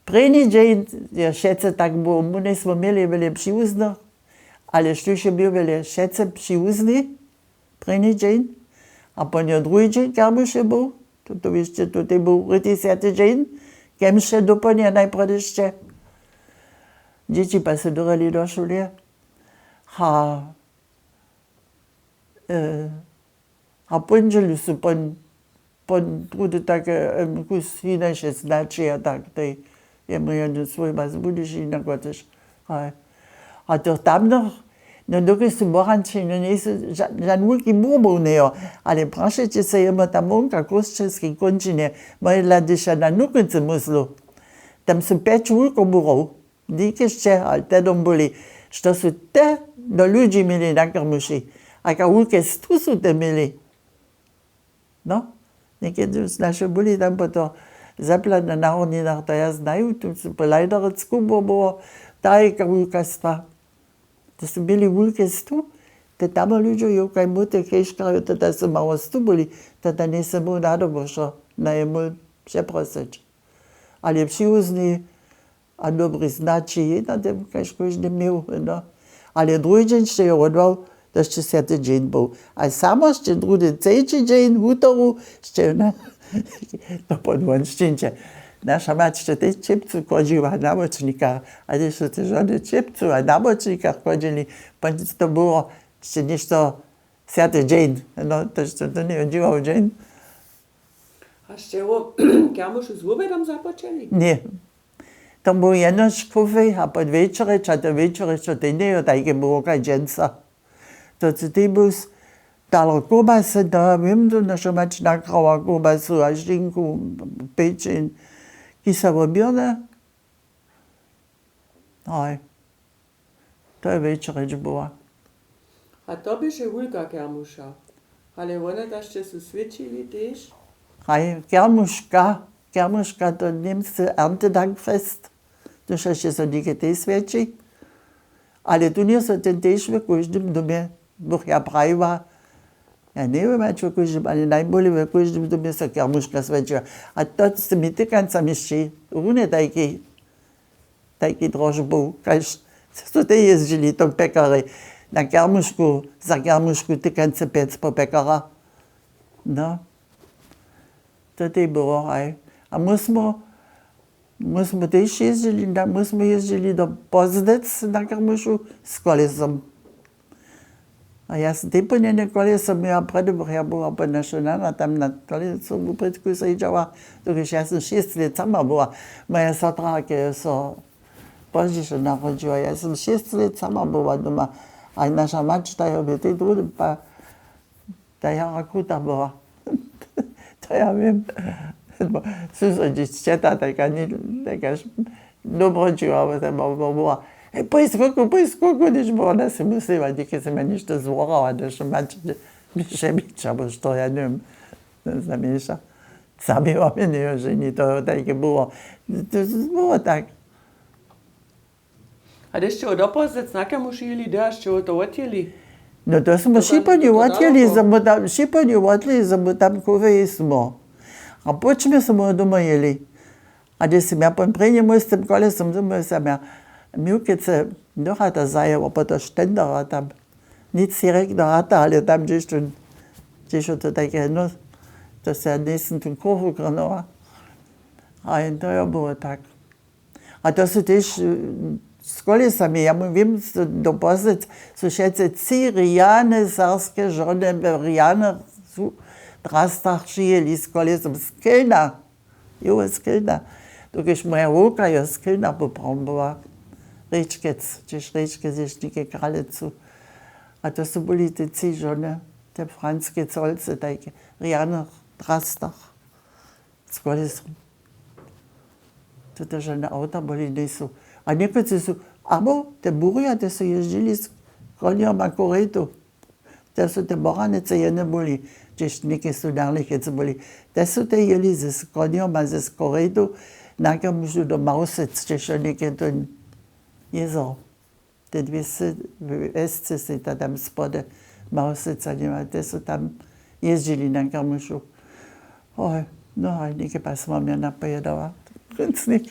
První dzień, ja všetce tak było, my nesmo mieli veľa příuznych, ale štuše byl veľa všetce příuzný, první dzień, a po něj druhý dzień, kermuše byl, to ještě, to byl 30. dzień, kemše doplně najprv ještě. Děti pa se dorali do šulie, a ponděli su pon trudy také kus jiné 16 a tak, tej je mi jedno svoj mas budeš jinak gotež. A to tam noch, no dokud su moranči, no nisu žan veliki murmovnejo, ale prašajte se jemo tam onka koščevski končine, moje ladiša na nukince muslu. Tam su 5 vulkomurov, nikešće, ali te dom boli, što su te do ljudi mili na krmuši, a ka ulke stu su te mili. No, nekedy s naše boli tam po to zaplat na náhodninách, to ja znaju, tu su po Lajdarecku bylo tajka ulkastva. To su bili ulke stu, te tamo ljudi jo kaj mute keškajo, to da su malo stu boli, to da nisam mu nadobošo, na je mu přeproseć. Ali příuzný a dobrý značí, jedna tem kažkož neměl, no. Ale druhý den ještě je odval, to ještě 10. dzień byl. A samo ještě druhý 3. dzień, v útoru, ještě, ne, to podvonštinče. Naša mať ještě teď čepcu chodila na bočníkách, a když jsou ty žony čepcu a na bočníkách chodili, protože to bylo ještě něco 10. dzień, no, to ještě to neodžíval dzień. A ste ho kermušu s vôbedom započali? Nie. To był jedno škufy a pod večereč, a to večereč to ty nie, takie było kaj dženca. To co ty był dalo kobasy, to wiem, to nasza mać nagrała kobasu a szynku, pieczeń, kisawobione. Oj, to je večereč była. A to byše hulka kermuša. Ale one da ste su svedčili tež? Aj, Kermuška to Niemcy Erntedankfest, to jeszcze są niektóre świeci, ale tu nie są ten też w każdym domie, bo ja brajwa, ja nie wiem, czy w każdym, ale najbolej w każdym domie są Kermuška świeciła. A to z tymi tykancami jeszcze, równie taki troszkę był, co to jeździli, to pekary, na Kermušku, za Kermušku tykance piec po pekara. No. To ty było, aj. A myśmy też jeździli do Poznec na Kermuszu z kolesom. A ja z tym ponieniem kolesom miała przedobór, ja była ponoszona tam na kolesu w Brytku siedziała, to już ja sam 6 lat sama była. Moja sotra, która się później się narodziła, ja sam 6 lat sama była doma. A nasza mać, ta ja by tej drugi, ta jara kruta była. To ja wiem, bo susiedzičťata taka dobročivá, bo tam bola, poj skoku, když bo ona si myslela, díky se mi niečo zvorala, že mať šebiča, bo što ja neviem, zamieša. Sami máme nejožení, to také bylo. To bylo tak. A když ste ho do Poznec na Kermuši jeli, da ste ho to odjeli? No to smo šipani odjeli, smo tam kove smo. A počme smo doma jeli. A gdje sam ja prenijemo s tim kolesom, doma sam ja mjukice dohata zajela, pa to štendara tam. Nic si rekla rata, ali tam gdje to také, no, to se ja nisam tu kohu krenula. A to je bilo tak. A to su tež s kolesami, ja viem, do Poznec sú všetci 3 rijane sarske žone, rijane sú drastach žijeli s kolesom z Kölna. Jo, z Kölna. Dokiž moja volka je z Kölna poprombovala. Rečkec, čiž Rečkec ješnike kralecu. A to sú boli tie 3 žone, tie franské colce, také rijane drastach s kolesom. Toto žene auta boli nisu. A niekedy sú, abo te buria, te sú ježdili s koniom a koretu. Te sú te boranice jedne boli, tiež niekedy sú narlichece boli. Te sú te jeli s koniom a s koretu, na Kermušu do Mausec, tiež niekedy to jezero. Te dve esce si tam spode Mauseca nema, te sú tam jezdili na Kermušu. Oj, no a niekedy pa som mňa napojedala. Kuncnik.